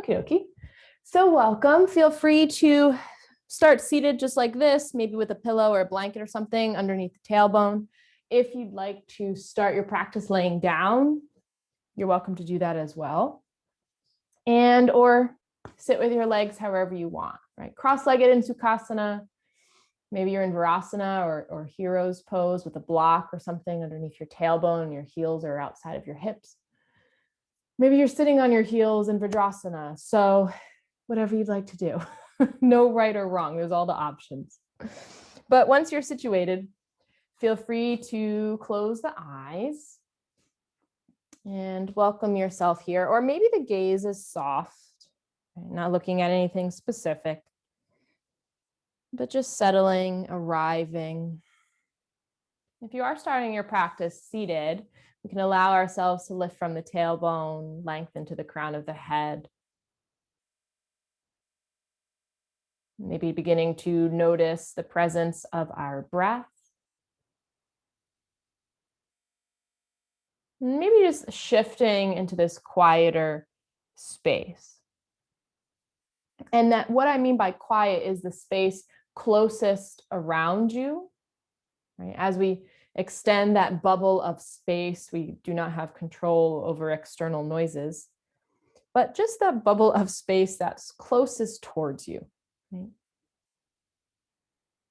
Okay, okay. So welcome. Feel free to start seated just like this, maybe with a pillow or a blanket or something underneath the tailbone. If you'd like to start your practice laying down, you're welcome to do that as well. And or sit with your legs however you want, right? Cross-legged in Sukhasana. Maybe you're in Virasana or hero's pose with a block or something underneath your tailbone and your heels are outside of your hips. Maybe you're sitting on your heels in Vajrasana. So whatever you'd like to do. No right or wrong. There's all the options. But once you're situated, feel free to close the eyes and welcome yourself here. Or maybe the gaze is soft, not looking at anything specific, but just settling, arriving. If you are starting your practice seated, we can allow ourselves to lift from the tailbone, lengthen to the crown of the head. Maybe beginning to notice the presence of our breath. Maybe just shifting into this quieter space. And that what I mean by quiet is the space closest around you, right? As we extend that bubble of space, we do not have control over external noises, but just that bubble of space that's closest towards you, right?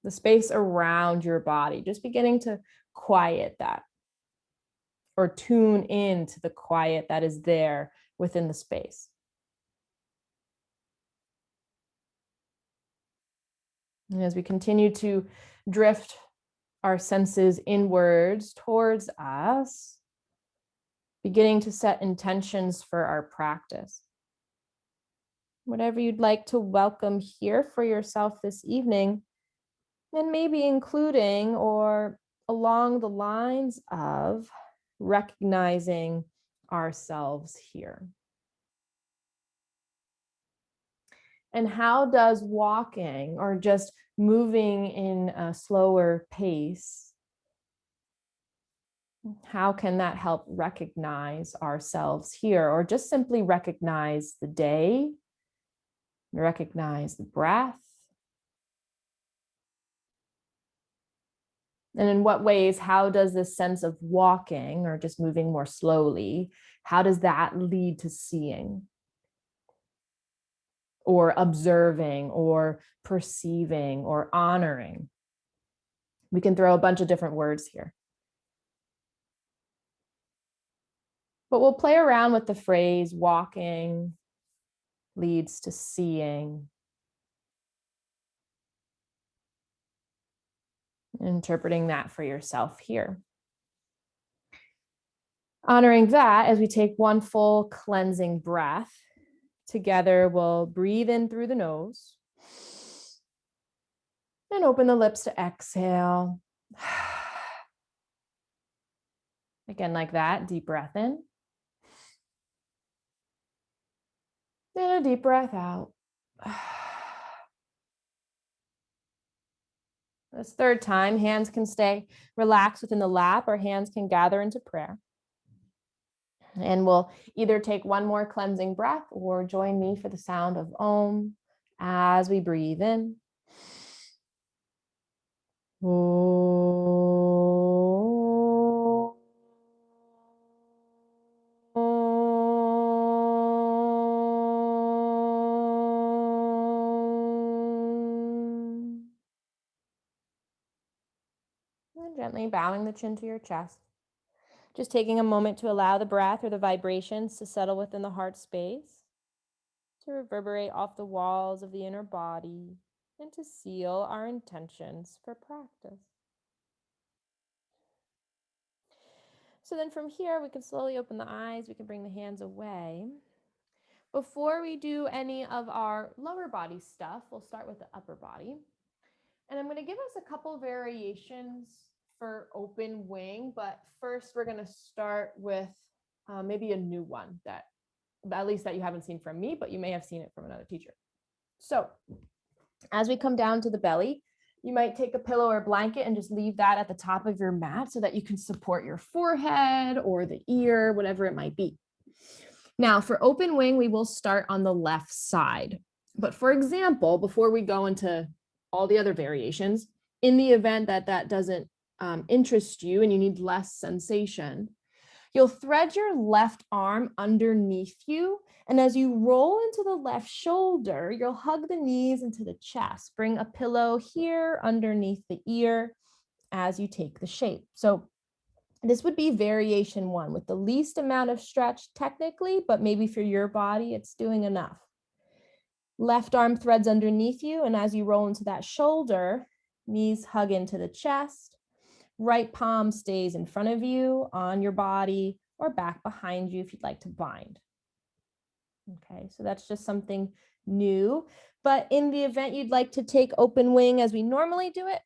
The space around your body, just beginning to quiet that or tune in to the quiet that is there within the space. And as we continue to drift our senses inwards towards us, beginning to set intentions for our practice. Whatever you'd like to welcome here for yourself this evening, and maybe including or along the lines of recognizing ourselves here. And how does walking or just moving in a slower pace, how can that help recognize ourselves here, or just simply recognize the day, recognize the breath? And in what ways, how does this sense of walking or just moving more slowly, how does that lead to seeing or observing or perceiving or honoring? We can throw a bunch of different words here. But we'll play around with the phrase walking leads to seeing. Interpreting that for yourself here. Honoring that, as we take one full cleansing breath, together we'll breathe in through the nose and open the lips to exhale. Again, like that, deep breath in. And a deep breath out. This third time, hands can stay relaxed within the lap or hands can gather into prayer. And we'll either take one more cleansing breath or join me for the sound of Om as we breathe in. And gently bowing the chin to your chest. Just taking a moment to allow the breath or the vibrations to settle within the heart space, to reverberate off the walls of the inner body, and to seal our intentions for practice. So then from here, we can slowly open the eyes, we can bring the hands away. Before we do any of our lower body stuff, we'll start with the upper body. And I'm going to give us a couple variations for open wing, but first we're going to start with maybe a new one that, at least that you haven't seen from me, but you may have seen it from another teacher. So as we come down to the belly, you might take a pillow or blanket and just leave that at the top of your mat so that you can support your forehead or the ear, whatever it might be. Now for open wing, we will start on the left side. But for example, before we go into all the other variations, in the event that that doesn't interest you and you need less sensation, you'll thread your left arm underneath you. And as you roll into the left shoulder, you'll hug the knees into the chest. Bring a pillow here underneath the ear as you take the shape. So this would be variation one with the least amount of stretch technically, but maybe for your body, it's doing enough. Left arm threads underneath you. And as you roll into that shoulder, knees hug into the chest. Right palm stays in front of you on your body or back behind you if you'd like to bind. Okay, so that's just something new. But in the event you'd like to take open wing as we normally do it,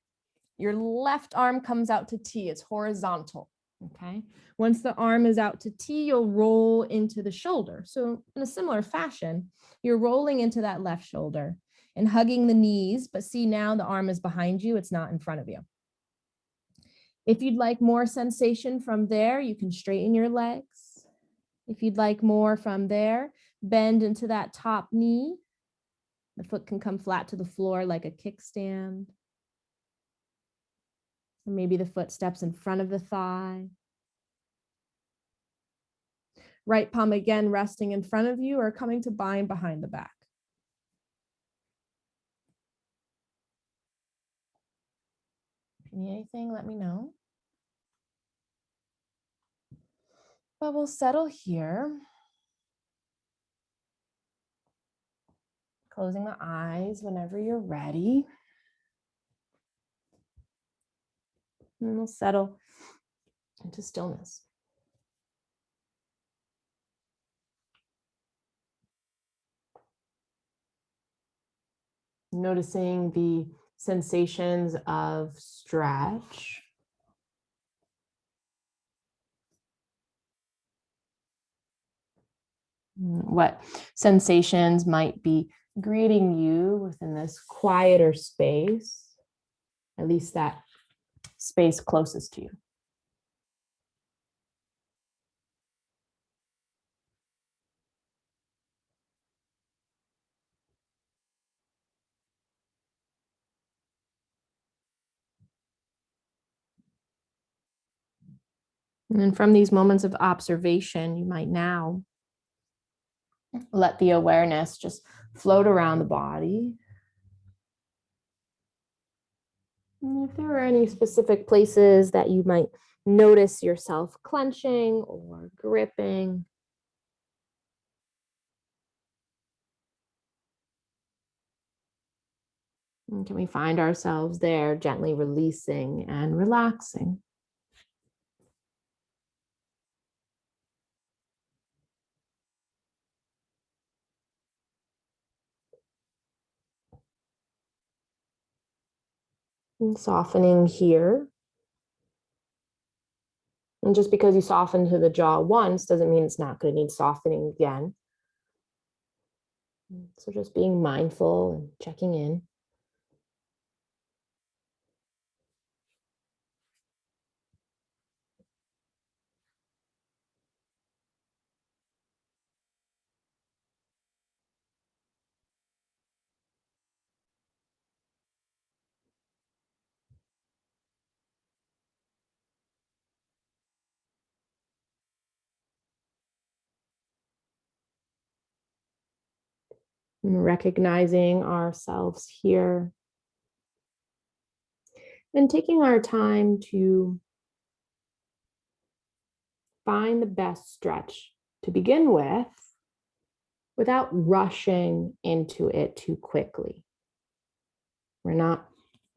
your left arm comes out to T. It's horizontal. Okay. Once the arm is out to T, you'll roll into the shoulder. So in a similar fashion, you're rolling into that left shoulder and hugging the knees, but see now the arm is behind you. It's not in front of you. If you'd like more sensation from there, you can straighten your legs. If you'd like more from there, bend into that top knee. The foot can come flat to the floor like a kickstand. Or maybe the foot steps in front of the thigh. Right palm again resting in front of you or coming to bind behind the back. If you need anything, let me know. But we'll settle here. Closing the eyes whenever you're ready. And we'll settle into stillness. Noticing the sensations of stretch. What sensations might be greeting you within this quieter space, at least that space closest to you. And then from these moments of observation, you might now let the awareness just float around the body. And if there are any specific places that you might notice yourself clenching or gripping, and can we find ourselves there gently releasing and relaxing? And softening here. And just because you soften to the jaw once doesn't mean it's not going to need softening again. So just being mindful and checking in. And recognizing ourselves here. And taking our time to find the best stretch to begin with without rushing into it too quickly. We're not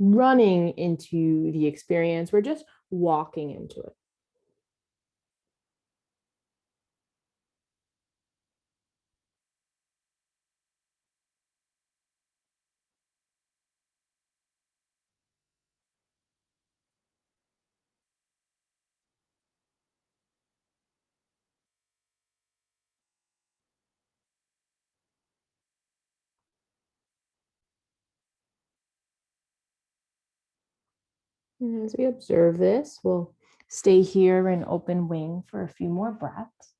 running into the experience, we're just walking into it. And as we observe this, we'll stay here in open wing for a few more breaths.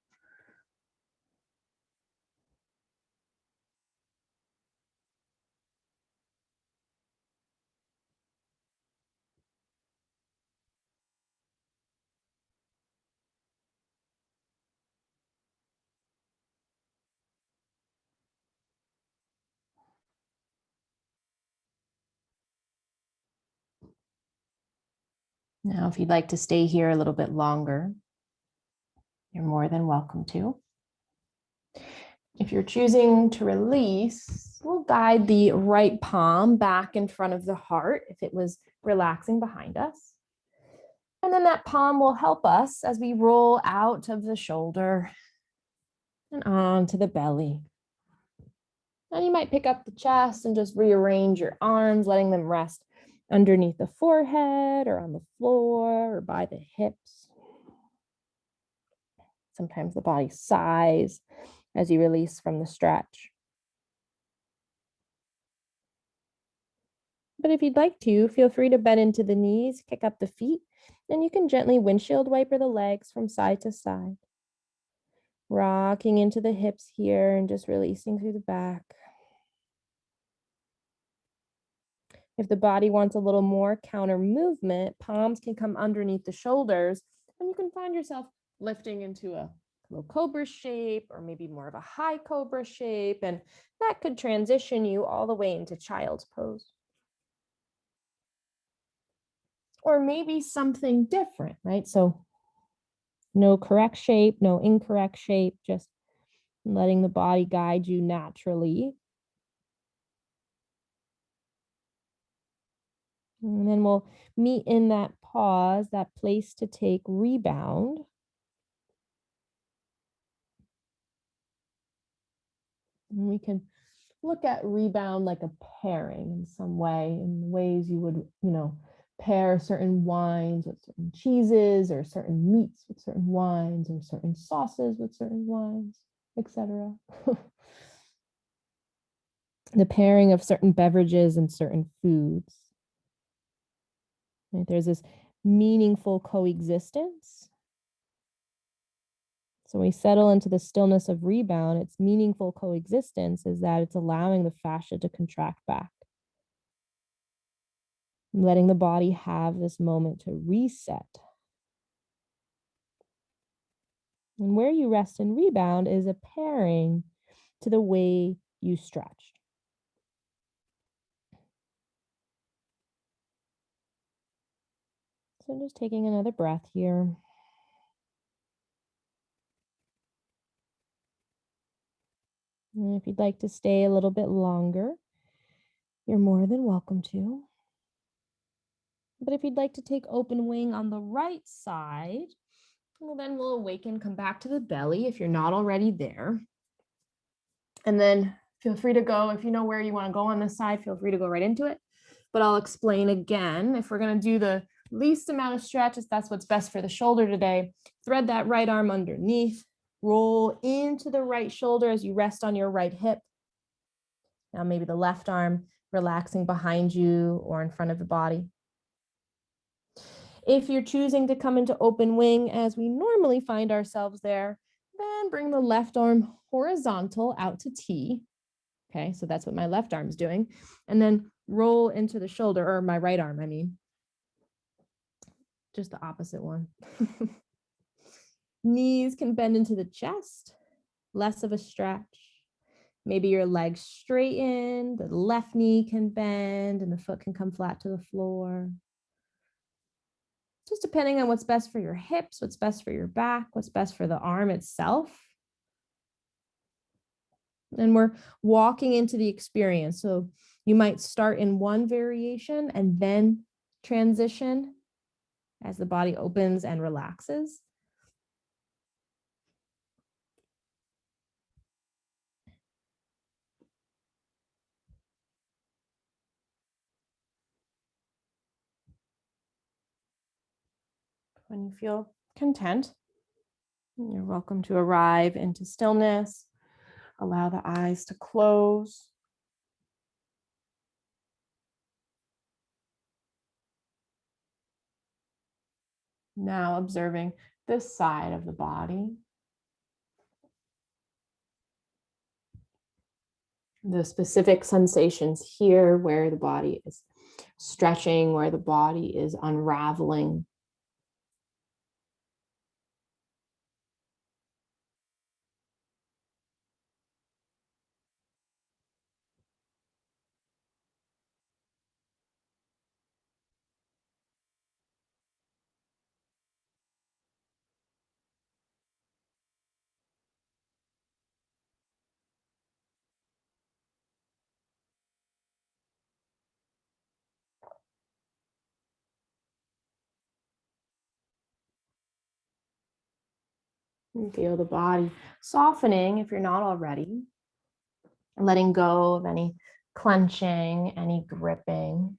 Now, if you'd like to stay here a little bit longer, you're more than welcome to. If you're choosing to release, we'll guide the right palm back in front of the heart if it was relaxing behind us. And then that palm will help us as we roll out of the shoulder and onto the belly. And you might pick up the chest and just rearrange your arms, letting them rest underneath the forehead or on the floor or by the hips. Sometimes the body sighs as you release from the stretch. But if you'd like to, feel free to bend into the knees, kick up the feet, and you can gently windshield wiper the legs from side to side. Rocking into the hips here and just releasing through the back. If the body wants a little more counter movement, palms can come underneath the shoulders, and you can find yourself lifting into a low cobra shape or maybe more of a high cobra shape, and that could transition you all the way into child's pose. Or maybe something different, right? So no correct shape, no incorrect shape, just letting the body guide you naturally. And then we'll meet in that pause, that place to take rebound. And we can look at rebound like a pairing in some way, in ways you would, pair certain wines with certain cheeses, or certain meats with certain wines, or certain sauces with certain wines, etc. The pairing of certain beverages and certain foods. Right? There's this meaningful coexistence. So when we settle into the stillness of rebound, its meaningful coexistence is that it's allowing the fascia to contract back, letting the body have this moment to reset. And where you rest and rebound is a pairing to the way you stretch. So just taking another breath here. And if you'd like to stay a little bit longer, you're more than welcome to. But if you'd like to take open wing on the right side, well, then we'll awaken, come back to the belly if you're not already there. And then feel free to go, if you know where you want to go on this side, feel free to go right into it. But I'll explain again. If we're going to do the least amount of stretches, that's what's best for the shoulder today. Thread that right arm underneath, roll into the right shoulder as you rest on your right hip. Now maybe the left arm relaxing behind you or in front of the body. If you're choosing to come into open wing as we normally find ourselves there, then bring the left arm horizontal out to T. Okay, so that's what my left arm is doing. And then roll into the shoulder, or my right arm, I mean. Just the opposite one. Knees can bend into the chest, less of a stretch. Maybe your legs straighten, the left knee can bend, and the foot can come flat to the floor. Just depending on what's best for your hips, what's best for your back, what's best for the arm itself. And we're walking into the experience. So you might start in one variation and then transition as the body opens and relaxes. When you feel content, you're welcome to arrive into stillness. Allow the eyes to close. Now observing this side of the body. The specific sensations here where the body is stretching, where the body is unraveling. And feel the body softening if you're not already. Letting go of any clenching, any gripping.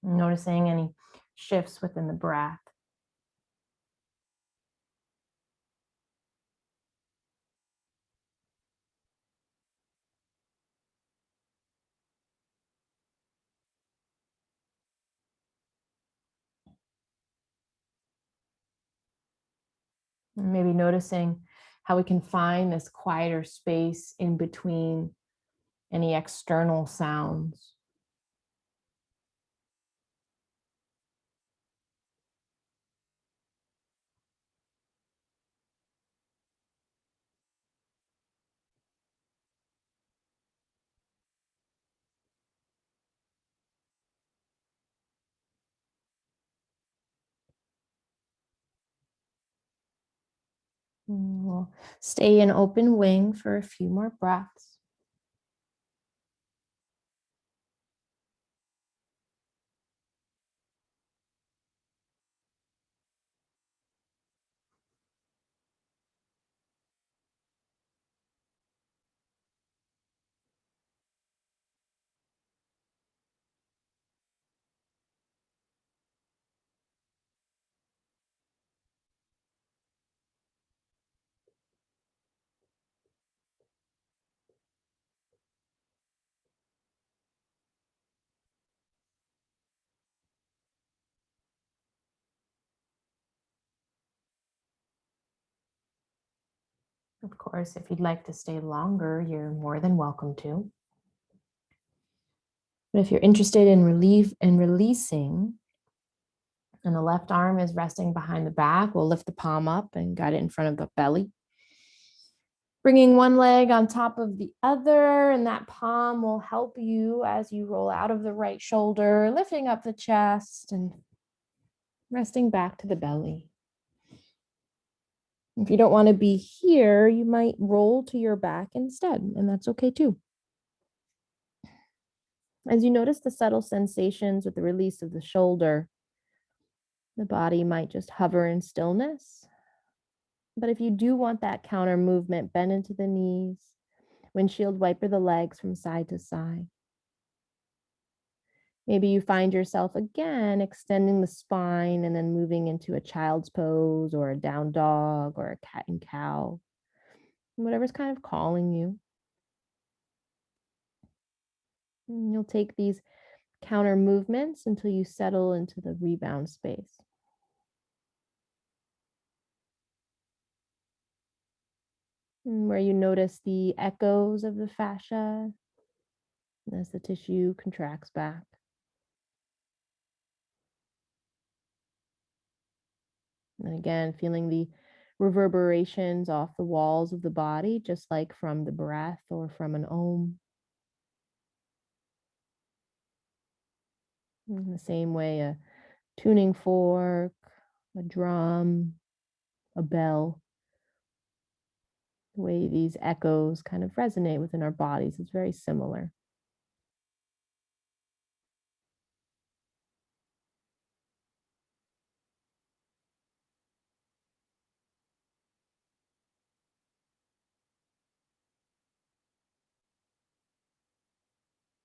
Noticing any shifts within the breath. Maybe noticing how we can find this quieter space in between any external sounds. We'll stay in open wing for a few more breaths. Of course, if you'd like to stay longer, you're more than welcome to. But if you're interested in relief and releasing, and the left arm is resting behind the back, we'll lift the palm up and guide it in front of the belly. Bringing one leg on top of the other, and that palm will help you as you roll out of the right shoulder, lifting up the chest and resting back to the belly. If you don't want to be here, you might roll to your back instead, and that's okay too. As you notice the subtle sensations with the release of the shoulder, the body might just hover in stillness. But if you do want that counter movement, bend into the knees, windshield wiper the legs from side to side. Maybe you find yourself again extending the spine and then moving into a child's pose or a down dog or a cat and cow, whatever's kind of calling you. And you'll take these counter movements until you settle into the rebound space. Where you notice the echoes of the fascia as the tissue contracts back. And again, feeling the reverberations off the walls of the body, just like from the breath or from an om. In the same way, a tuning fork, a drum, a bell, the way these echoes kind of resonate within our bodies is very similar.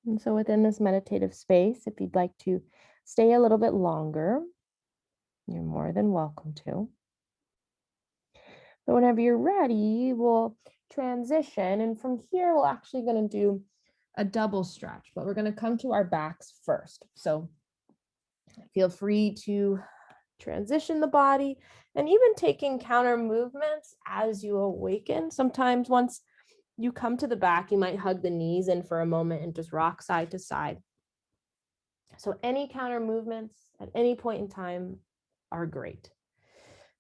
And so within this meditative space, if you'd like to stay a little bit longer, you're more than welcome to. But whenever you're ready, we'll transition. And from here, we're actually going to do a double stretch, but we're going to come to our backs first. So feel free to transition the body and even taking counter movements as you awaken. Sometimes once you come to the back, you might hug the knees in for a moment and just rock side to side. So any counter movements at any point in time are great.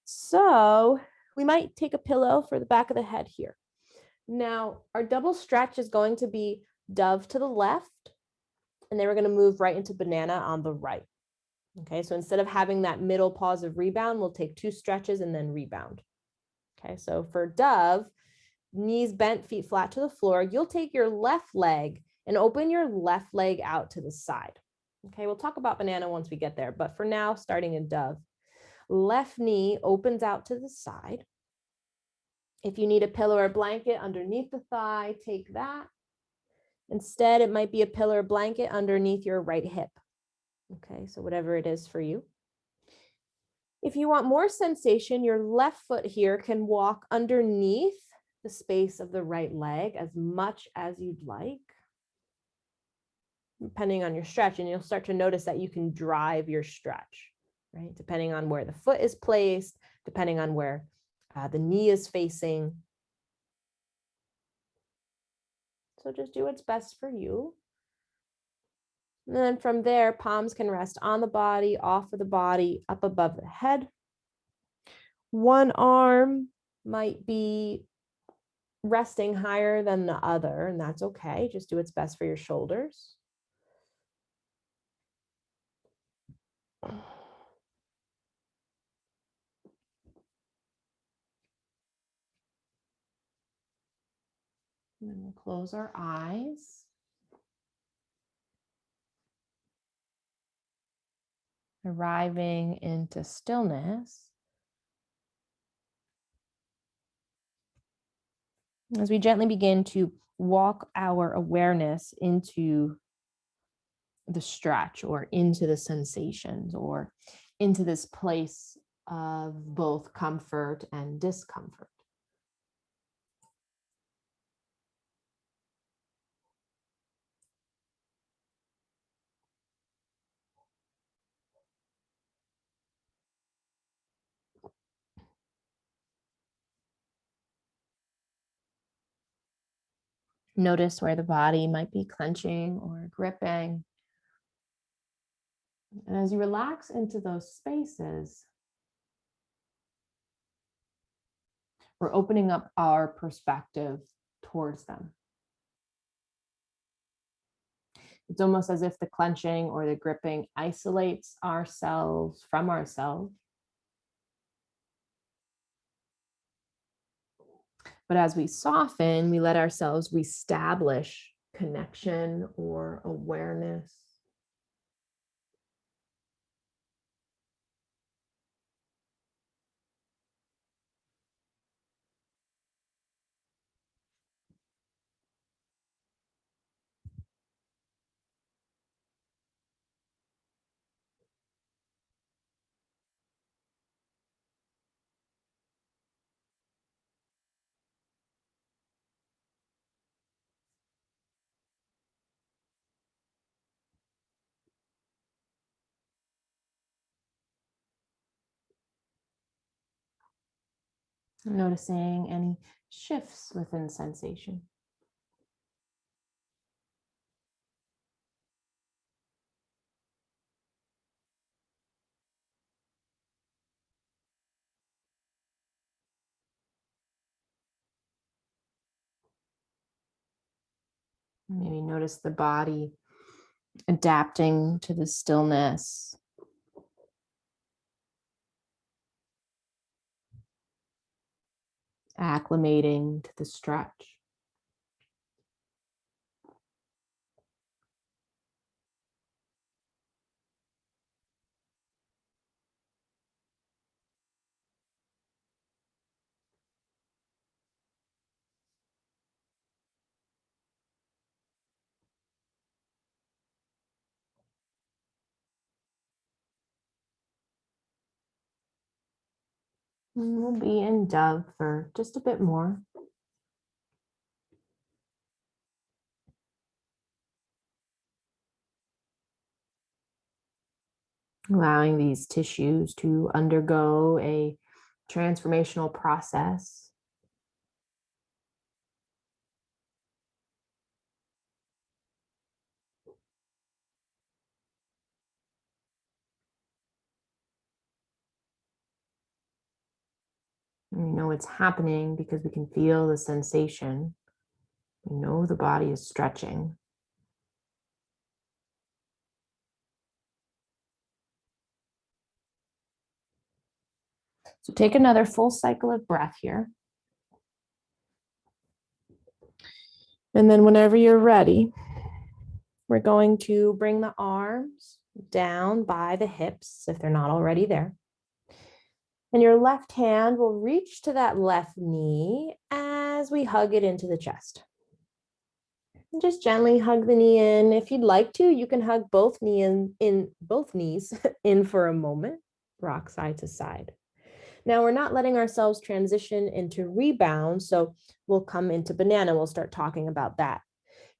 So We might take a pillow for the back of the head here. Now, our double stretch is going to be dove to the left, and then we're going to move right into banana on the right. Okay, so instead of having that middle pause of rebound, we'll take 2 stretches and then rebound. Okay, so for dove, knees bent, feet flat to the floor, you'll take your left leg and open your left leg out to the side. Okay, we'll talk about banana once we get there, but for now, starting in dove, left knee opens out to the side. If you need a pillow or blanket underneath the thigh, take that. Instead, it might be a pillow or blanket underneath your right hip. Okay, so whatever it is for you. If you want more sensation, your left foot here can walk underneath the space of the right leg as much as you'd like, depending on your stretch, and you'll start to notice that you can drive your stretch, right? Depending on where the foot is placed, depending on where the knee is facing. So just do what's best for you. And then from there, palms can rest on the body, off of the body, up above the head. One arm might be resting higher than the other, and that's okay. Just do what's best for your shoulders. And then we'll close our eyes. Arriving into stillness. As we gently begin to walk our awareness into the stretch or into the sensations or into this place of both comfort and discomfort. Notice where the body might be clenching or gripping. And as you relax into those spaces, we're opening up our perspective towards them. It's almost as if the clenching or the gripping isolates ourselves from ourselves. But as we soften, we let ourselves reestablish connection or awareness. Noticing any shifts within sensation. Maybe notice the body adapting to the stillness. Acclimating to the stretch. And we'll be in dove for just a bit more. Allowing these tissues to undergo a transformational process. And we know it's happening because we can feel the sensation. We know the body is stretching. So take another full cycle of breath here. And then whenever you're ready, we're going to bring the arms down by the hips if they're not already there. And your left hand will reach to that left knee as we hug it into the chest. And just gently hug the knee in. If you'd like to, you can hug both both knees in for a moment, rock side to side. Now we're not letting ourselves transition into rebound, so we'll come into banana. We'll start talking about that.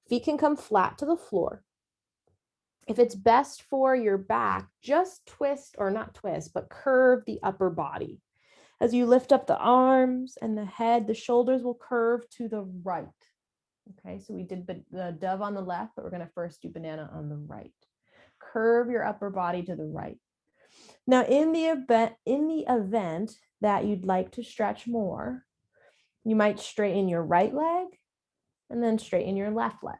Feet can come flat to the floor. If it's best for your back, just twist, or not twist, but curve the upper body. As you lift up the arms and the head, the shoulders will curve to the right. Okay, so we did the dove on the left, but we're going to first do banana on the right. Curve your upper body to the right. Now, in the event that you'd like to stretch more, you might straighten your right leg and then straighten your left leg.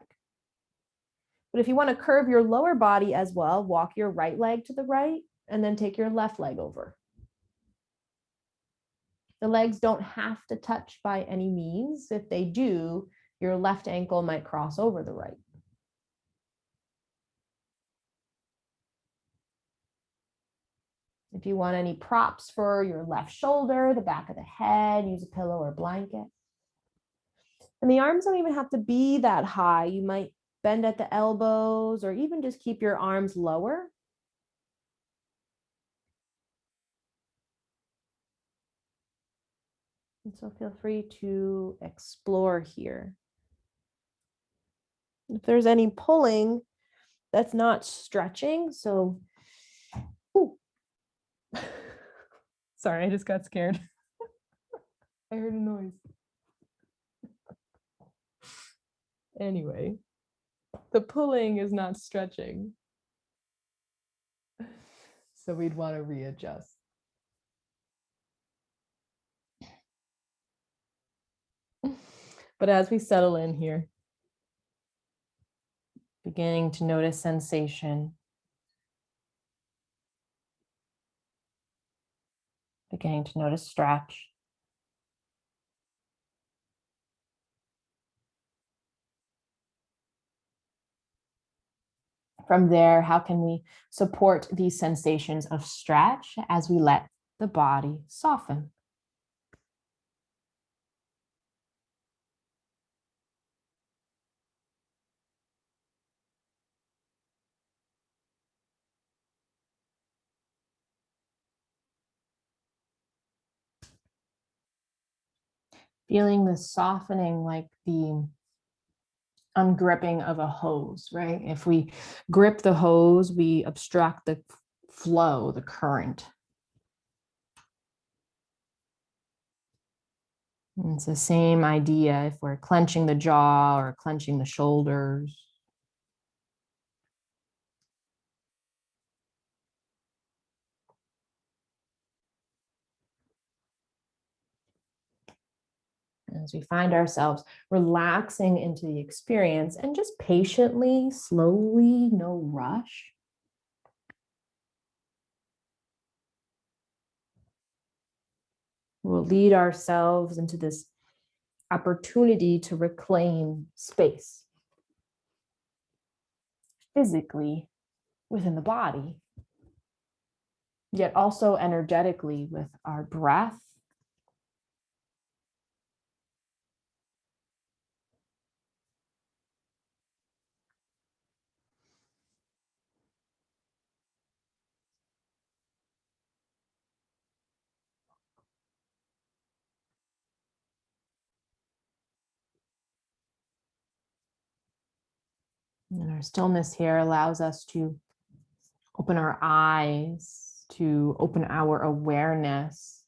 But if you want to curve your lower body as well, walk your right leg to the right and then take your left leg over. The legs don't have to touch by any means. If they do, your left ankle might cross over the right. If you want any props for your left shoulder, the back of the head, use a pillow or blanket. And the arms don't even have to be that high. You might bend at the elbows or even just keep your arms lower. And so feel free to explore here. If there's any pulling, that's not stretching. So, sorry, I just got scared. I heard a noise. Anyway, the pulling is not stretching. So we'd want to readjust. But as we settle in here, beginning to notice sensation, beginning to notice stretch. From there, how can we support these sensations of stretch as we let the body soften? Feeling the softening like the ungripping of a hose, right? If we grip the hose, we obstruct the flow, the current. And it's the same idea if we're clenching the jaw or clenching the shoulders. As we find ourselves relaxing into the experience and just patiently, slowly, no rush. We'll lead ourselves into this opportunity to reclaim space physically within the body, yet also energetically with our breath. And our stillness here allows us to open our eyes, to open our awareness.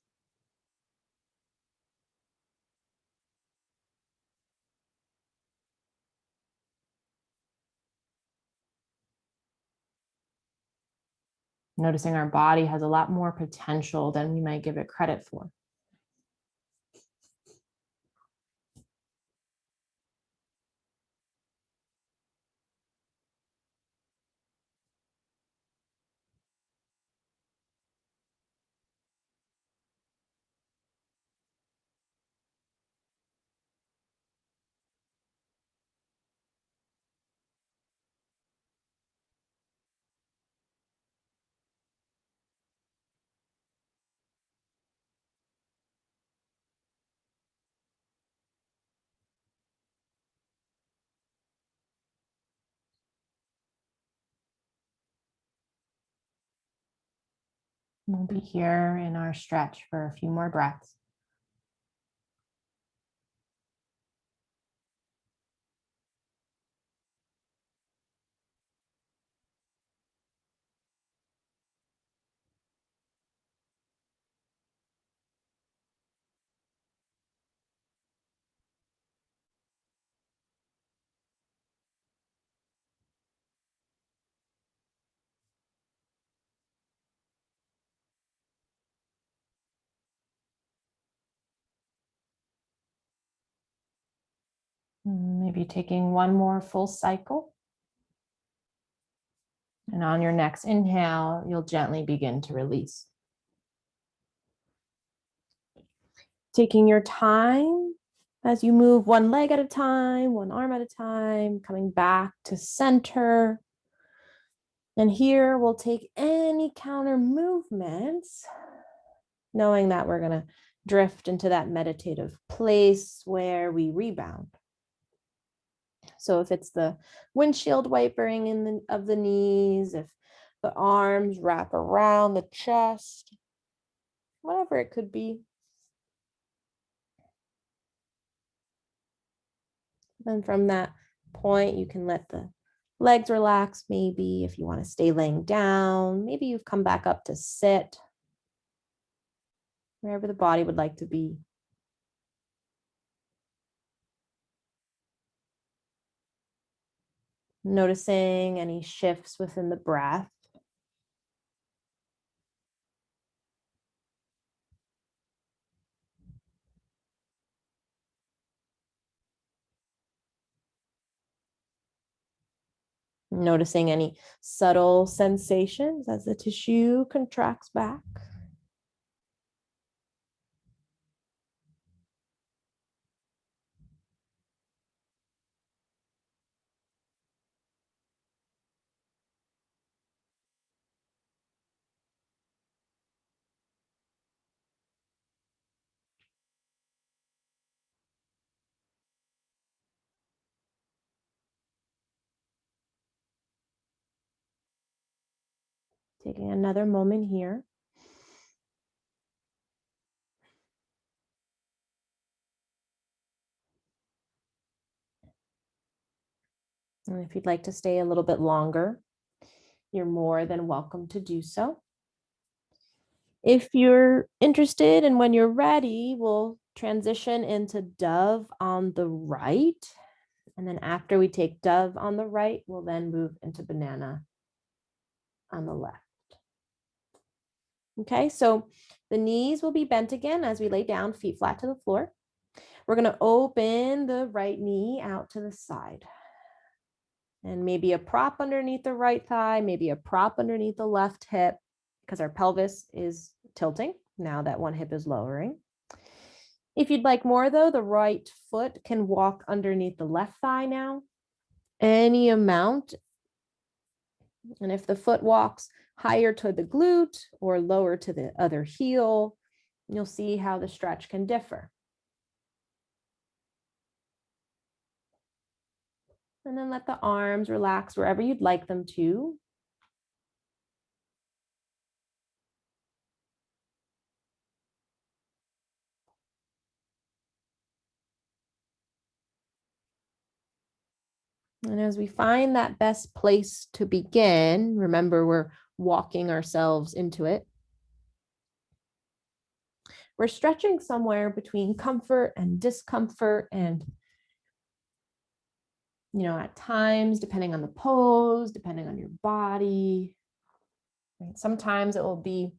Noticing our body has a lot more potential than we might give it credit for. We'll be here in our stretch for a few more breaths. Maybe taking one more full cycle. And on your next inhale, you'll gently begin to release. Taking your time as you move one leg at a time, one arm at a time, coming back to center. And here we'll take any counter movements, knowing that we're going to drift into that meditative place where we rebound. So if it's the windshield wipering of the knees, if the arms wrap around the chest, whatever it could be. And from that point, you can let the legs relax. Maybe if you want to stay laying down, maybe you've come back up to sit, wherever the body would like to be. Noticing any shifts within the breath. Noticing any subtle sensations as the tissue contracts back. Taking another moment here. And if you'd like to stay a little bit longer, you're more than welcome to do so. If you're interested and when you're ready, we'll transition into dove on the right. And then after we take dove on the right, we'll then move into banana on the left. Okay, so the knees will be bent again as we lay down, feet flat to the floor. We're going to open the right knee out to the side. And maybe a prop underneath the right thigh, maybe a prop underneath the left hip, because our pelvis is tilting now that one hip is lowering. If you'd like more though, the right foot can walk underneath the left thigh now, any amount. And if the foot walks higher to the glute or lower to the other heel, you'll see how the stretch can differ. And then let the arms relax wherever you'd like them to. And as we find that best place to begin, remember we're walking ourselves into it. We're stretching somewhere between comfort and discomfort, and at times, depending on the pose, depending on your body, right? Sometimes it will be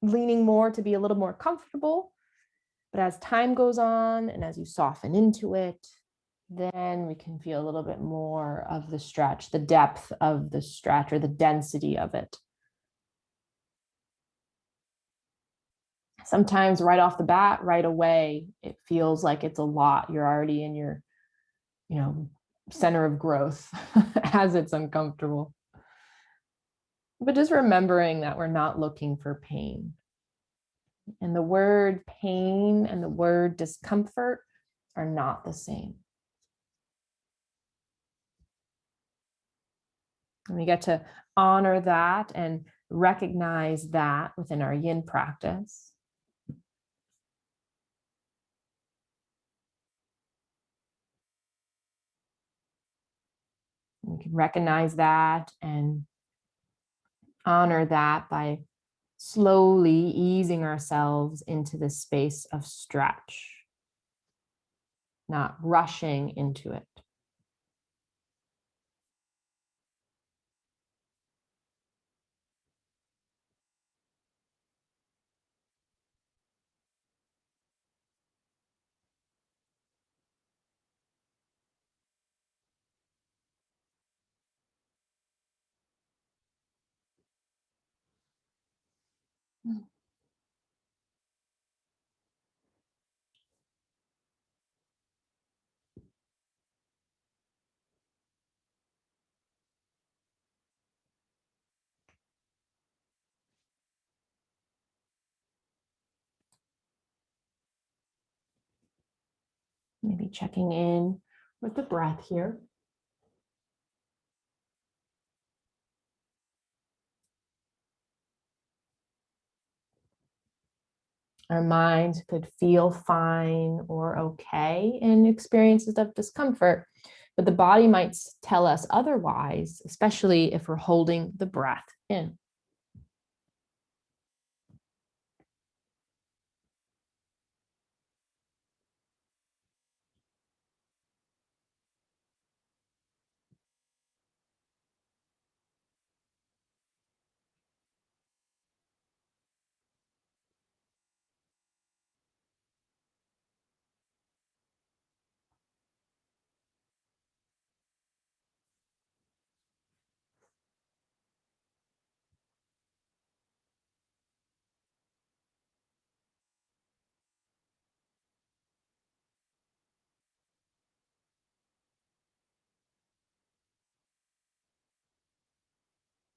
leaning more to be a little more comfortable, but as time goes on and as you soften into it, then we can feel a little bit more of the stretch, the depth of the stretch or the density of it. Sometimes right off the bat, right away, it feels like it's a lot. You're already in your, center of growth as it's uncomfortable. But just remembering that we're not looking for pain. And the word pain and the word discomfort are not the same. And we get to honor that and recognize that within our yin practice. We can recognize that and honor that by slowly easing ourselves into this space of stretch, not rushing into it. Maybe checking in with the breath here. Our mind could feel fine or okay in experiences of discomfort, but the body might tell us otherwise, especially if we're holding the breath in.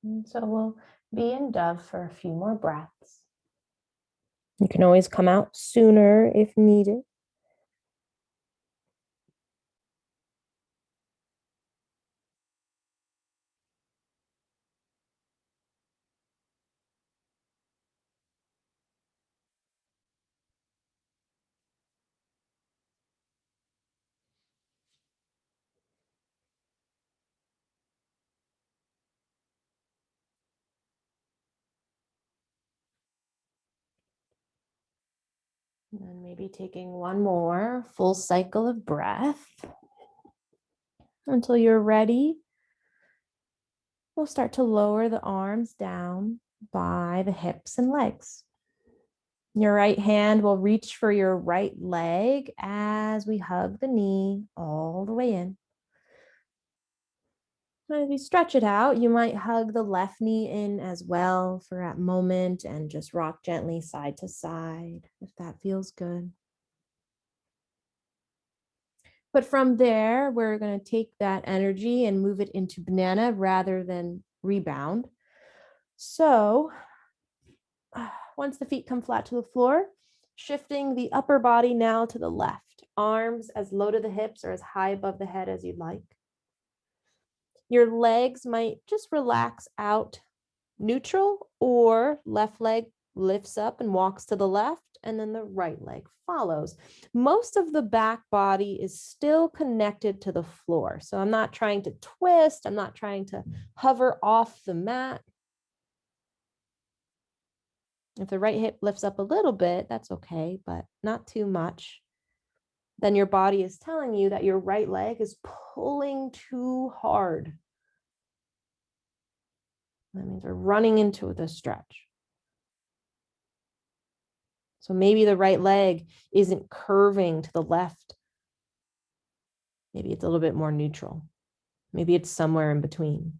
And so we'll be in dove for a few more breaths. You can always come out sooner if needed. And then maybe taking one more full cycle of breath until you're ready. We'll start to lower the arms down by the hips and legs. Your right hand will reach for your right leg as we hug the knee all the way in. As we stretch it out, you might hug the left knee in as well for a moment and just rock gently side to side if that feels good. But from there, we're going to take that energy and move it into banana rather than rebound. So once the feet come flat to the floor, shifting the upper body now to the left. Arms as low to the hips or as high above the head as you'd like. Your legs might just relax out neutral, or left leg lifts up and walks to the left, and then the right leg follows. Most of the back body is still connected to the floor. So I'm not trying to twist. I'm not trying to hover off the mat. If the right hip lifts up a little bit, that's okay, but not too much. Then your body is telling you that your right leg is pulling too hard. That means we're running into the stretch. So maybe the right leg isn't curving to the left. Maybe it's a little bit more neutral. Maybe it's somewhere in between.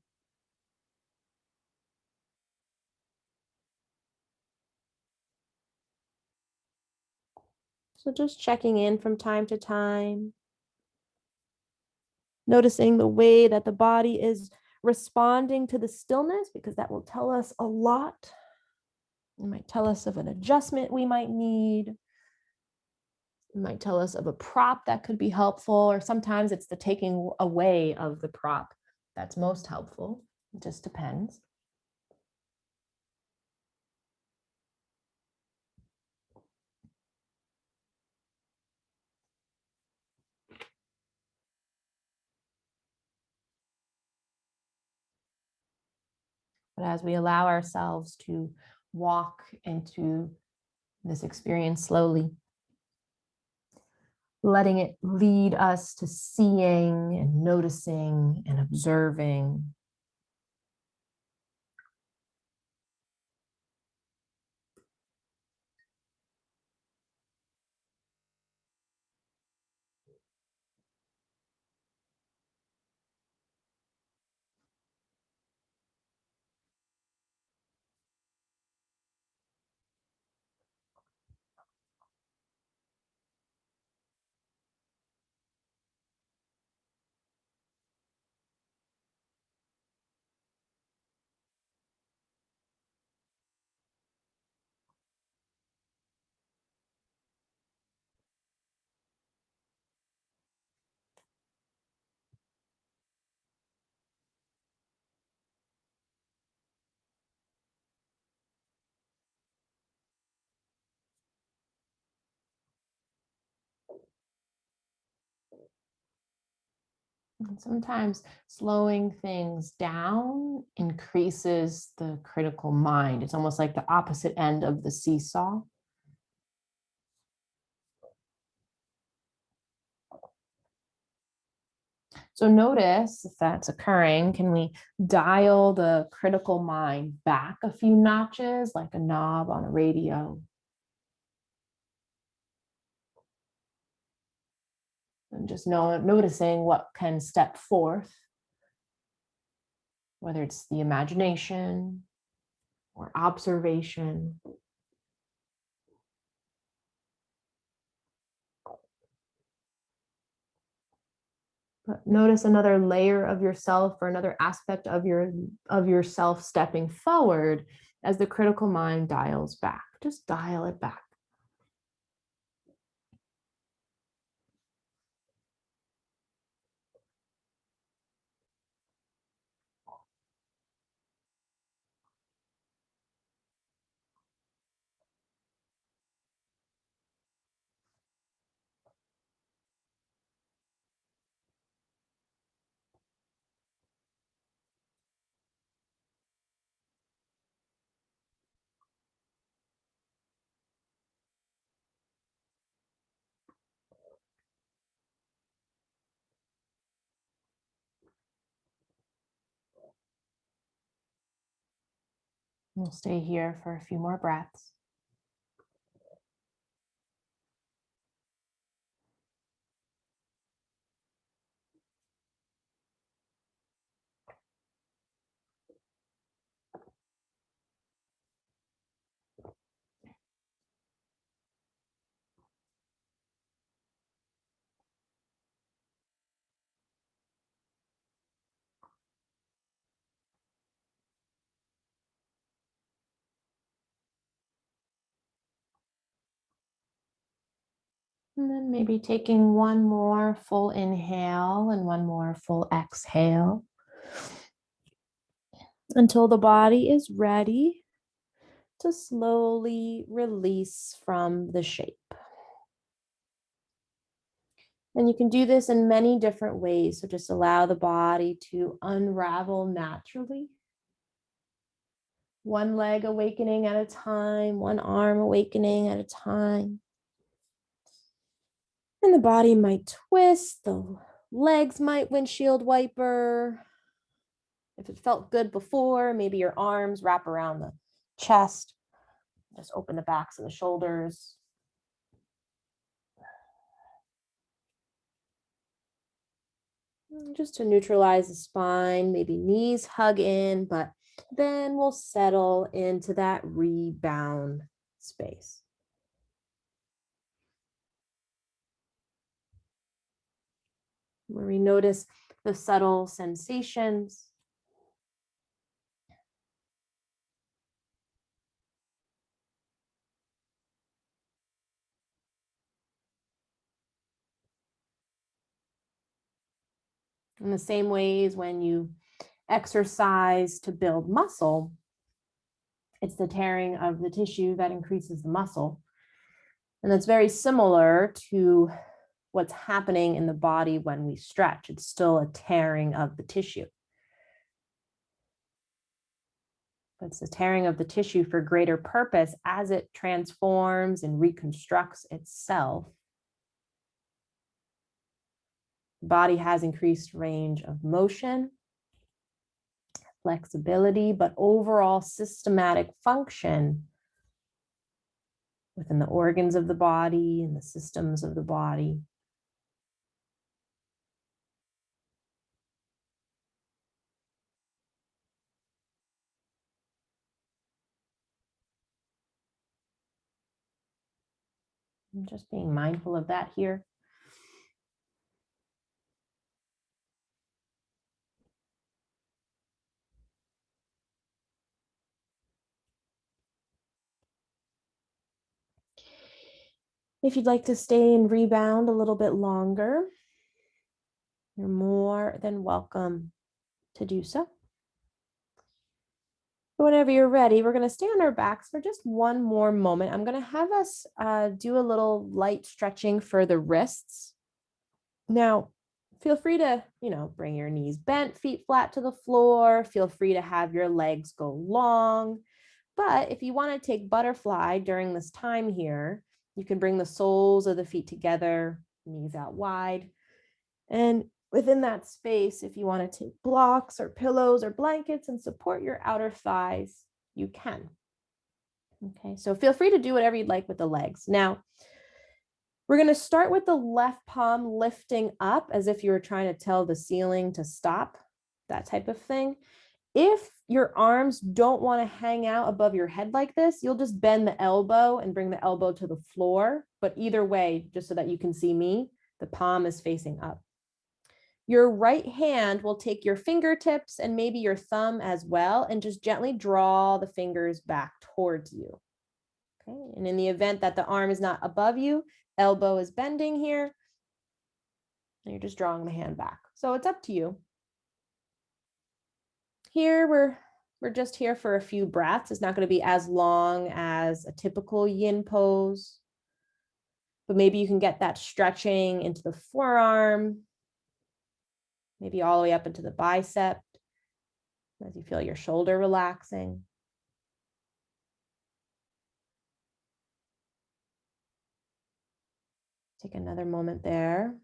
So just checking in from time to time, noticing the way that the body is responding to the stillness, because that will tell us a lot. It might tell us of an adjustment we might need. It might tell us of a prop that could be helpful, or sometimes it's the taking away of the prop that's most helpful. It just depends. But as we allow ourselves to walk into this experience slowly, letting it lead us to seeing and noticing and observing. And sometimes slowing things down increases the critical mind. It's almost like the opposite end of the seesaw. So notice if that's occurring, can we dial the critical mind back a few notches like a knob on a radio? And just noticing what can step forth, whether it's the imagination or observation. But notice another layer of yourself or another aspect of yourself stepping forward as the critical mind dials back. Just dial it back. We'll stay here for a few more breaths. And then maybe taking one more full inhale and one more full exhale until the body is ready to slowly release from the shape. And you can do this in many different ways. So just allow the body to unravel naturally. One leg awakening at a time, one arm awakening at a time. And the body might twist, the legs might windshield wiper. If it felt good before, maybe your arms wrap around the chest. Just open the backs of the shoulders. Just to neutralize the spine, maybe knees hug in, but then we'll settle into that rebound space. Where we notice the subtle sensations. In the same ways when you exercise to build muscle, it's the tearing of the tissue that increases the muscle. And that's very similar to what's happening in the body when we stretch. It's still a tearing of the tissue. but it's the tearing of the tissue for greater purpose as it transforms and reconstructs itself. The body has increased range of motion, flexibility, but overall systematic function within the organs of the body and the systems of the body. I'm just being mindful of that here. If you'd like to stay and rebound a little bit longer, you're more than welcome to do so. Whenever you're ready, we're going to stay on our backs for just one more moment. I'm going to have us do a little light stretching for the wrists. Now, feel free to, bring your knees bent, feet flat to the floor. Feel free to have your legs go long. But if you want to take butterfly during this time here, you can bring the soles of the feet together, knees out wide. And within that space, if you want to take blocks or pillows or blankets and support your outer thighs, you can. Okay, so feel free to do whatever you'd like with the legs. Now, we're going to start with the left palm lifting up as if you were trying to tell the ceiling to stop, that type of thing. If your arms don't want to hang out above your head like this, you'll just bend the elbow and bring the elbow to the floor. But either way, just so that you can see me, the palm is facing up. Your right hand will take your fingertips and maybe your thumb as well, and just gently draw the fingers back towards you. Okay, and in the event that the arm is not above you, elbow is bending here, and you're just drawing the hand back. So it's up to you. Here, we're just here for a few breaths. It's not going to be as long as a typical yin pose, but maybe you can get that stretching into the forearm, maybe all the way up into the bicep as you feel your shoulder relaxing. Take another moment there.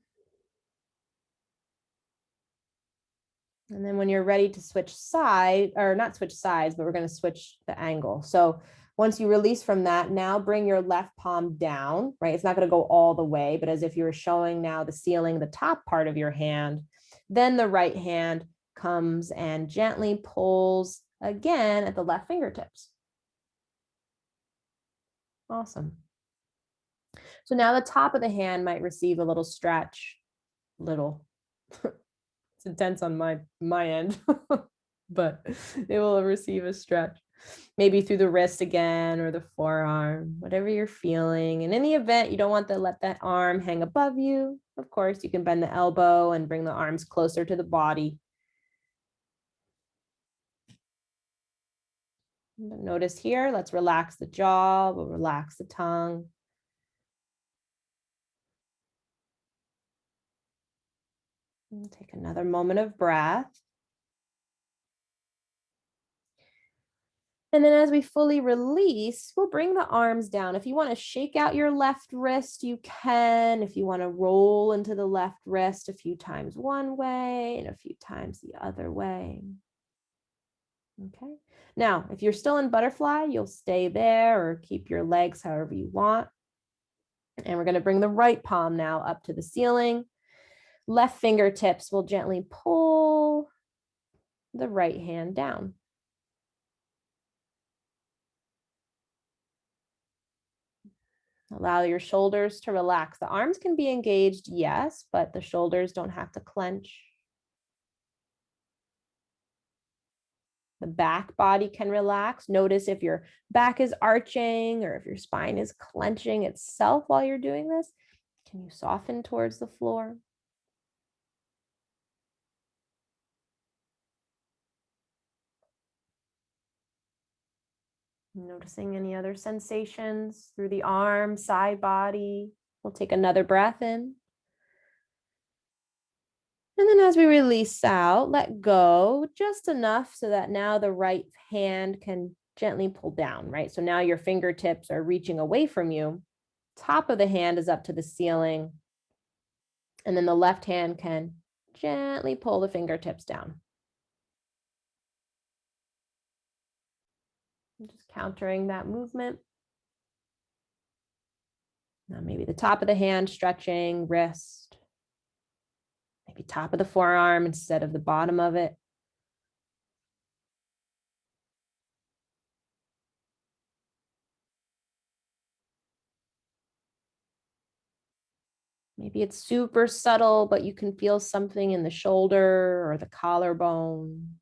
And then when you're ready to switch side, or not switch sides, but we're going to switch the angle. So once you release from that, now bring your left palm down, right? It's not going to go all the way, but as if you were showing now the ceiling, the top part of your hand. Then the right hand comes and gently pulls again at the left fingertips. Awesome. So now the top of the hand might receive a little stretch, It's intense on my end, but it will receive a stretch. Maybe through the wrist again or the forearm, whatever you're feeling. And in the event you don't want to let that arm hang above you, of course, you can bend the elbow and bring the arms closer to the body. Notice here, let's relax the jaw, we'll relax the tongue. And take another moment of breath. And then as we fully release, we'll bring the arms down. If you want to shake out your left wrist, you can. If you want to roll into the left wrist a few times one way and a few times the other way. Okay. Now, if you're still in butterfly, you'll stay there or keep your legs however you want. And we're going to bring the right palm now up to the ceiling. Left fingertips will gently pull the right hand down. Allow your shoulders to relax. The arms can be engaged, yes, but the shoulders don't have to clench. The back body can relax. Notice if your back is arching or if your spine is clenching itself while you're doing this. Can you soften towards the floor? Noticing any other sensations through the arm, side body. We'll take another breath in. And then as we release out, let go just enough so that now the right hand can gently pull down, right? So now your fingertips are reaching away from you. Top of the hand is up to the ceiling. And then the left hand can gently pull the fingertips down. Just countering that movement. Now maybe the top of the hand stretching, wrist. Maybe top of the forearm instead of the bottom of it. Maybe it's super subtle, but you can feel something in the shoulder or the collarbone.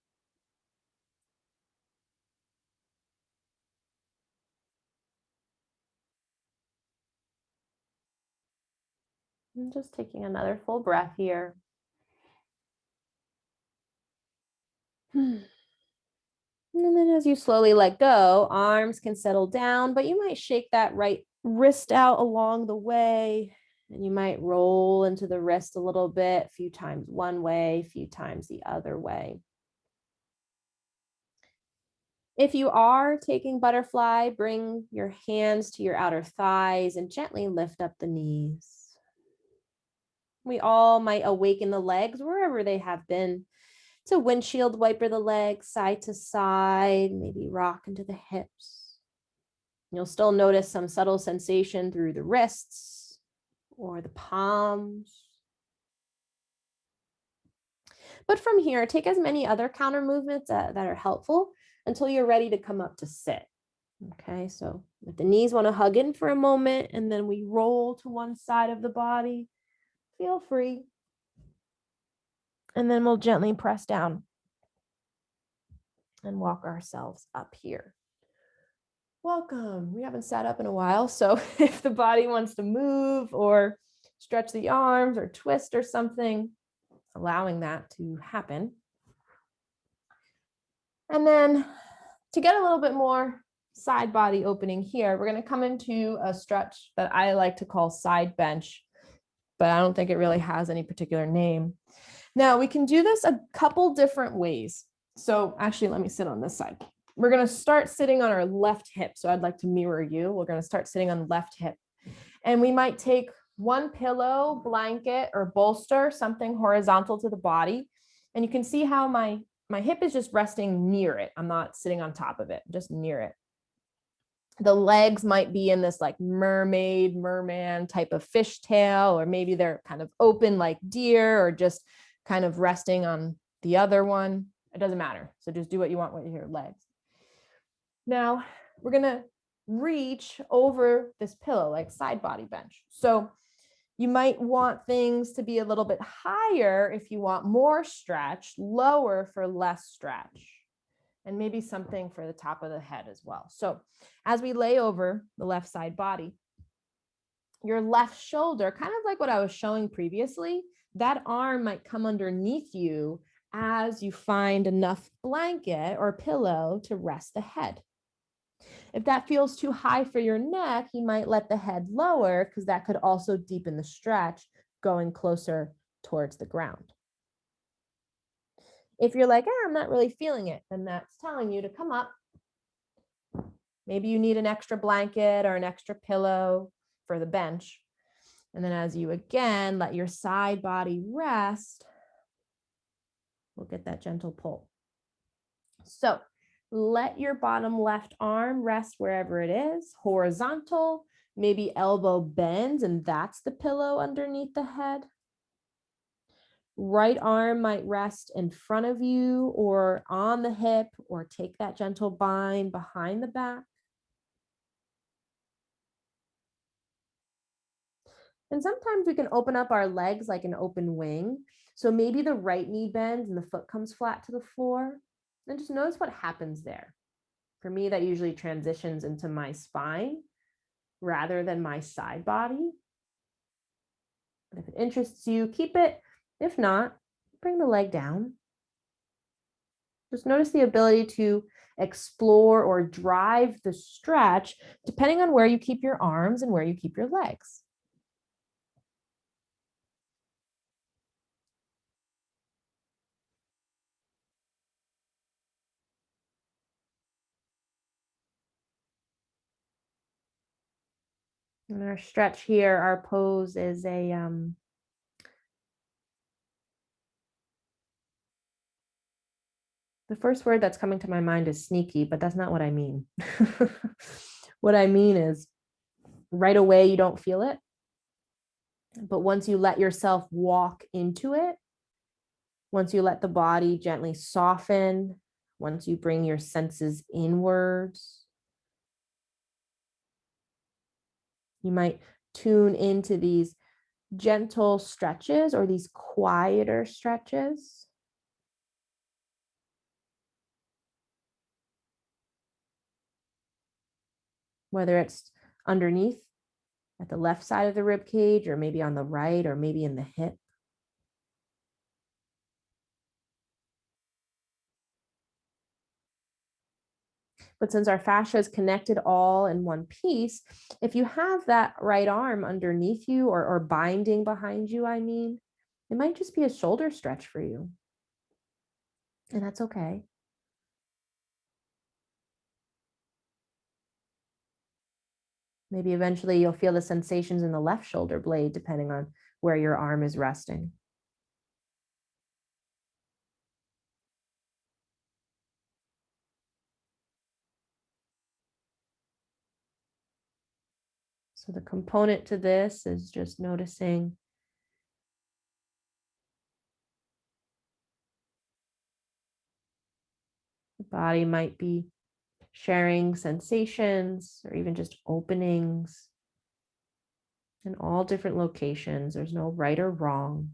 And just taking another full breath here. And then as you slowly let go, arms can settle down, but you might shake that right wrist out along the way. And you might roll into the wrist a little bit, a few times one way, a few times the other way. If you are taking butterfly, bring your hands to your outer thighs and gently lift up the knees. We all might awaken the legs wherever they have been. To windshield wiper the legs side to side, maybe rock into the hips. You'll still notice some subtle sensation through the wrists or the palms. But from here, take as many other counter movements that are helpful until you're ready to come up to sit. Okay, so if the knees want to hug in for a moment and then we roll to one side of the body, feel free. And then we'll gently press down and walk ourselves up here. Welcome. We haven't sat up in a while, so if the body wants to move or stretch the arms or twist or something, allowing that to happen. And then to get a little bit more side body opening here, we're going to come into a stretch that I like to call side bench, but I don't think it really has any particular name. Now we can do this a couple different ways. So actually, let me sit on this side. We're going to start sitting on our left hip. So I'd like to mirror you. We're going to start sitting on the left hip. And we might take one pillow, blanket, or bolster, something horizontal to the body. And you can see how my hip is just resting near it. I'm not sitting on top of it, just near it. The legs might be in this like mermaid, merman type of fishtail, or maybe they're kind of open like deer, or just kind of resting on the other one. It doesn't matter. So just do what you want with your legs. Now we're going to reach over this pillow, like side body bench. So you might want things to be a little bit higher if you want more stretch, lower for less stretch, and maybe something for the top of the head as well. So as we lay over the left side body, your left shoulder, kind of like what I was showing previously, that arm might come underneath you as you find enough blanket or pillow to rest the head. If that feels too high for your neck, you might let the head lower because that could also deepen the stretch going closer towards the ground. If you're like, I'm not really feeling it, then that's telling you to come up. Maybe you need an extra blanket or an extra pillow for the bench. And then as you again let your side body rest, we'll get that gentle pull. So let your bottom left arm rest wherever it is, horizontal, maybe elbow bends, and that's the pillow underneath the head. Right arm might rest in front of you or on the hip, or take that gentle bind behind the back. And sometimes we can open up our legs like an open wing. So maybe the right knee bends and the foot comes flat to the floor. And just notice what happens there. For me, that usually transitions into my spine rather than my side body. But if it interests you, keep it. If not, bring the leg down. Just notice the ability to explore or drive the stretch depending on where you keep your arms and where you keep your legs. And our stretch here, our pose is a the first word that's coming to my mind is sneaky, but that's not what I mean. What I mean is right away you don't feel it, but once you let yourself walk into it, once you let the body gently soften, once you bring your senses inwards, you might tune into these gentle stretches or these quieter stretches. Whether it's underneath at the left side of the rib cage, or maybe on the right, or maybe in the hip. But since our fascia is connected all in one piece, if you have that right arm underneath you or binding behind you, it might just be a shoulder stretch for you. And that's okay. Maybe eventually you'll feel the sensations in the left shoulder blade, depending on where your arm is resting. So the component to this is just noticing the body might be sharing sensations or even just openings in all different locations. There's no right or wrong.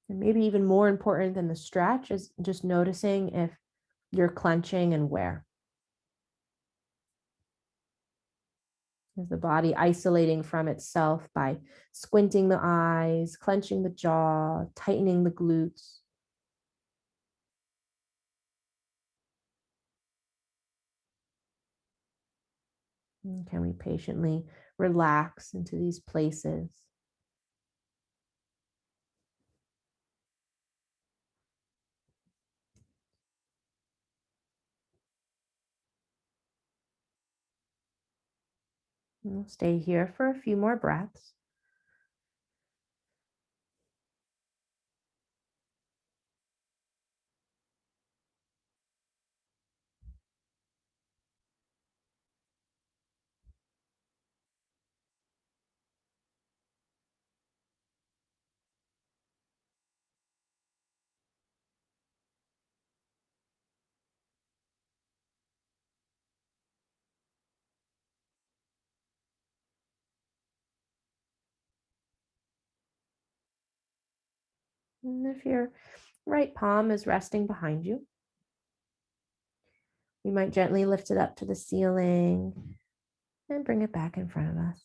And maybe even more important than the stretch is just noticing if you're clenching and where. Is the body isolating from itself by squinting the eyes, clenching the jaw, tightening the glutes? And can we patiently relax into these places? And we'll stay here for a few more breaths. And if your right palm is resting behind you, we might gently lift it up to the ceiling and bring it back in front of us.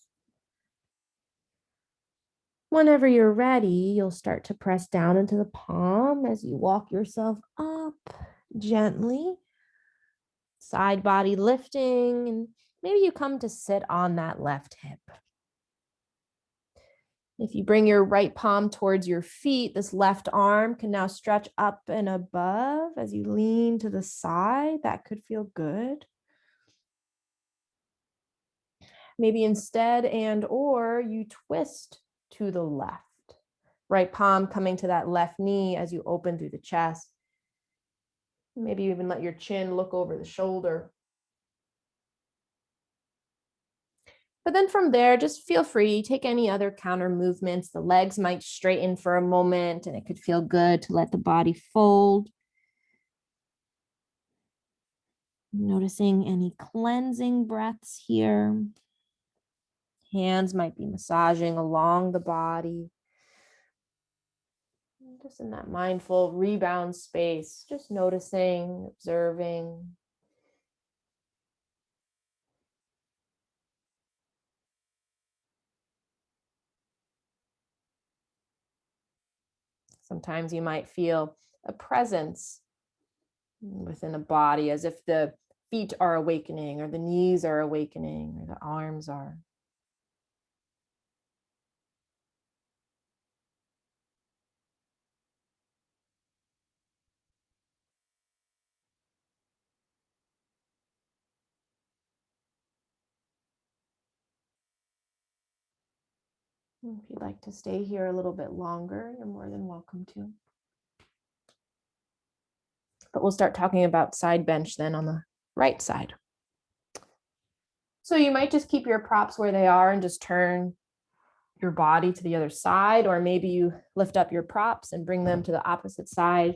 Whenever you're ready, you'll start to press down into the palm as you walk yourself up gently, side body lifting, and maybe you come to sit on that left hip. If you bring your right palm towards your feet, this left arm can now stretch up and above as you lean to the side. That could feel good. Maybe instead or you twist to the left. Right palm coming to that left knee as you open through the chest. Maybe you even let your chin look over the shoulder. But then from there, just feel free, take any other counter movements. The legs might straighten for a moment, and it could feel good to let the body fold. Noticing any cleansing breaths here. Hands might be massaging along the body. Just in that mindful rebound space, just noticing, observing. Sometimes you might feel a presence within a body, as if the feet are awakening, or the knees are awakening, or the arms are. If you'd like to stay here a little bit longer, you're more than welcome to. But we'll start talking about side bench then on the right side. So you might just keep your props where they are and just turn your body to the other side, or maybe you lift up your props and bring them to the opposite side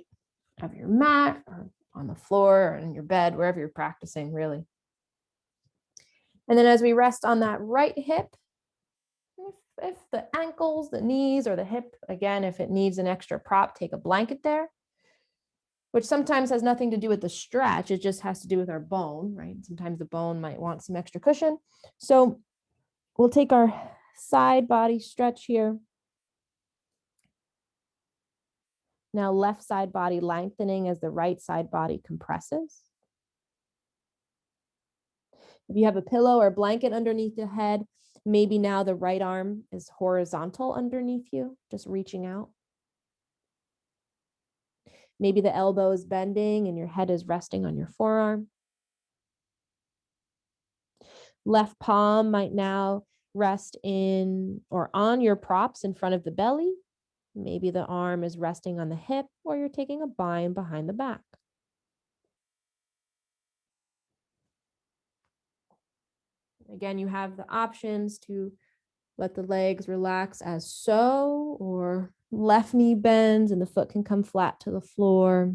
of your mat, or on the floor, or in your bed, wherever you're practicing, really. And then as we rest on that right hip, if the ankles, the knees, or the hip, again, if it needs an extra prop, take a blanket there, which sometimes has nothing to do with the stretch. It just has to do with our bone, right? Sometimes the bone might want some extra cushion. So we'll take our side body stretch here. Now left side body lengthening as the right side body compresses. If you have a pillow or blanket underneath the head, maybe now the right arm is horizontal underneath you, just reaching out. Maybe the elbow is bending and your head is resting on your forearm. Left palm might now rest in or on your props in front of the belly. Maybe the arm is resting on the hip, or you're taking a bind behind the back. Again, you have the options to let the legs relax as so, or left knee bends and the foot can come flat to the floor,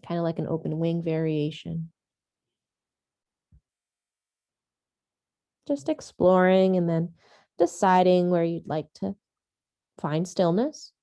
kind of like an open wing variation. Just exploring and then deciding where you'd like to find stillness.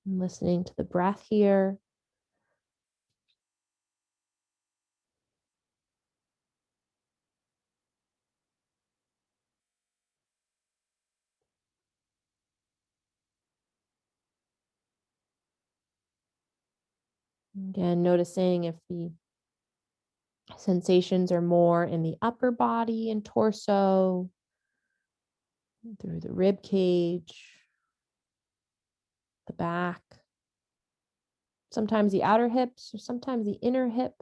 And listening to the breath here. Again, noticing if the sensations are more in the upper body and torso, through the rib cage, the back, sometimes the outer hips, or sometimes the inner hip.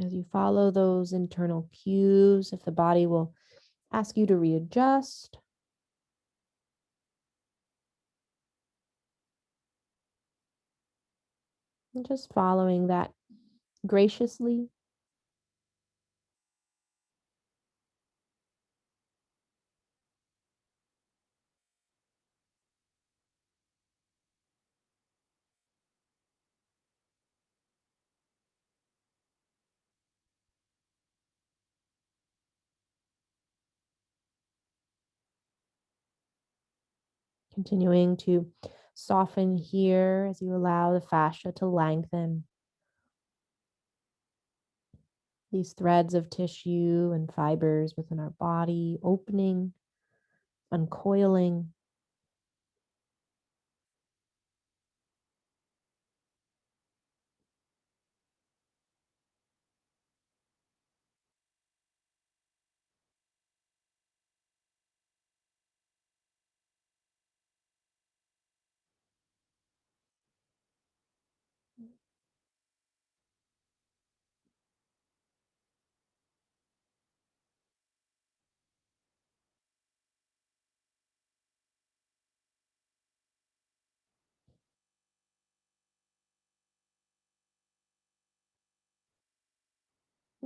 As you follow those internal cues, if the body will ask you to readjust, and just following that graciously. Continuing to soften here as you allow the fascia to lengthen. These threads of tissue and fibers within our body opening, uncoiling.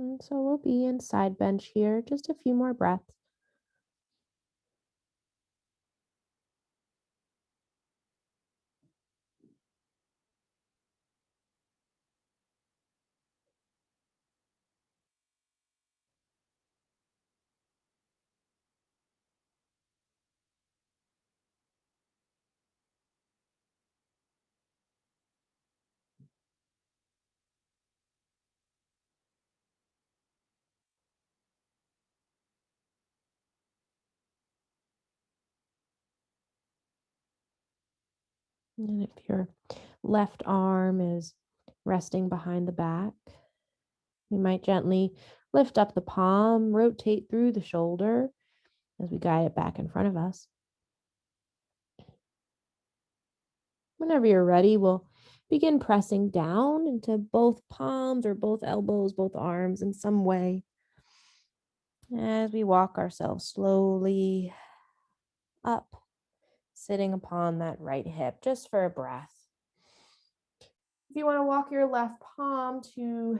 And so we'll be in side bench here, just a few more breaths. And if your left arm is resting behind the back, you might gently lift up the palm, rotate through the shoulder as we guide it back in front of us. Whenever you're ready, we'll begin pressing down into both palms or both elbows, both arms in some way as we walk ourselves slowly up, sitting upon that right hip just for a breath. If you want to walk your left palm to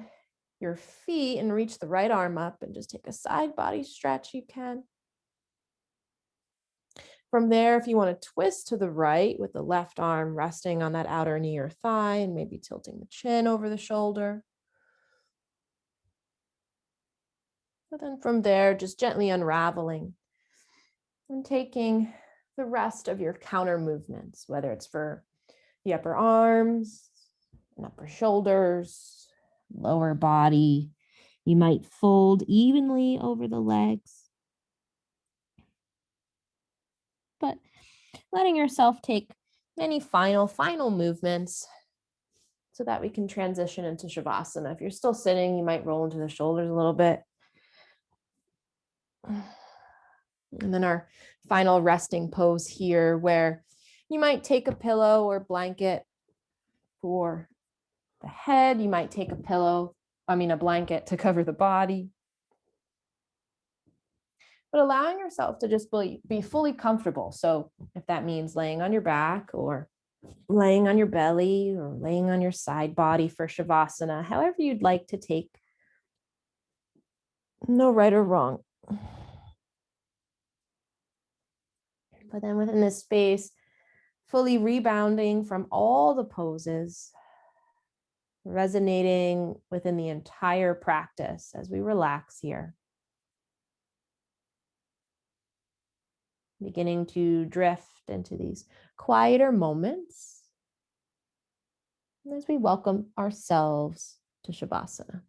your feet and reach the right arm up and just take a side body stretch, you can. From there, if you want to twist to the right with the left arm resting on that outer knee or thigh and maybe tilting the chin over the shoulder. But then from there, just gently unraveling and taking the rest of your counter movements, whether it's for the upper arms and upper shoulders, lower body. You might fold evenly over the legs, but letting yourself take any final movements so that we can transition into Shavasana. If you're still sitting, you might roll into the shoulders a little bit. And then our final resting pose here, where you might take a pillow or blanket for the head. You might take a blanket to cover the body. But allowing yourself to just be fully comfortable. So if that means laying on your back or laying on your belly or laying on your side body for Shavasana, however you'd like to take, no right or wrong. But then within this space, fully rebounding from all the poses, resonating within the entire practice as we relax here. Beginning to drift into these quieter moments as we welcome ourselves to Shavasana.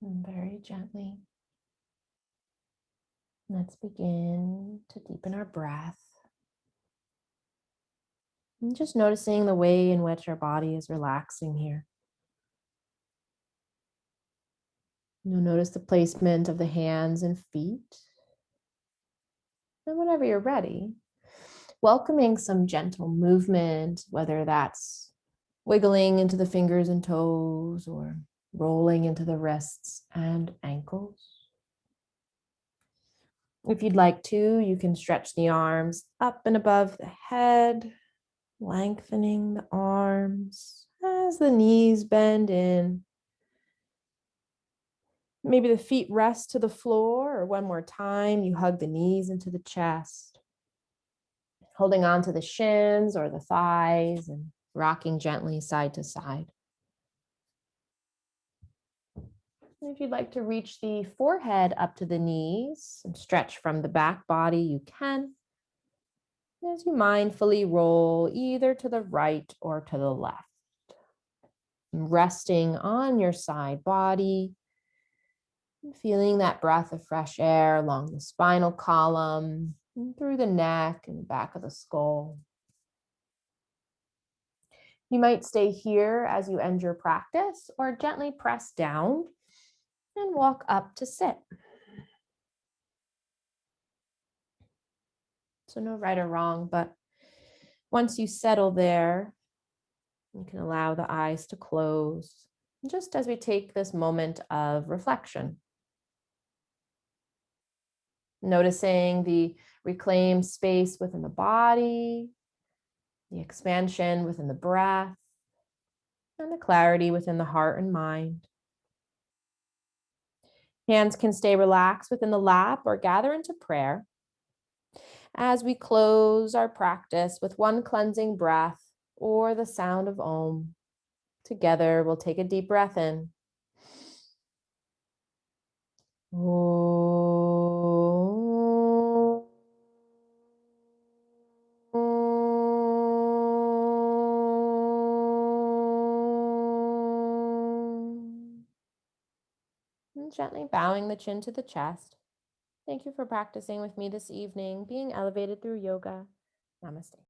And very gently, let's begin to deepen our breath. And just noticing the way in which our body is relaxing here. You'll notice the placement of the hands and feet. And whenever you're ready, welcoming some gentle movement, whether that's wiggling into the fingers and toes or rolling into the wrists and ankles. If you'd like to, you can stretch the arms up and above the head, lengthening the arms as the knees bend in. Maybe the feet rest to the floor, or one more time, you hug the knees into the chest, holding on to the shins or the thighs and rocking gently side to side. And if you'd like to reach the forehead up to the knees and stretch from the back body, you can. As you mindfully roll either to the right or to the left. Resting on your side body, feeling that breath of fresh air along the spinal column, and through the neck and the back of the skull. You might stay here as you end your practice, or gently press down and walk up to sit. So no right or wrong, but once you settle there, you can allow the eyes to close, just as we take this moment of reflection. Noticing the reclaimed space within the body, the expansion within the breath, and the clarity within the heart and mind. Hands can stay relaxed within the lap or gather into prayer as we close our practice with one cleansing breath or the sound of Om. Together, we'll take a deep breath in. Om. And gently bowing the chin to the chest. Thank you for practicing with me this evening, being elevated through yoga. Namaste.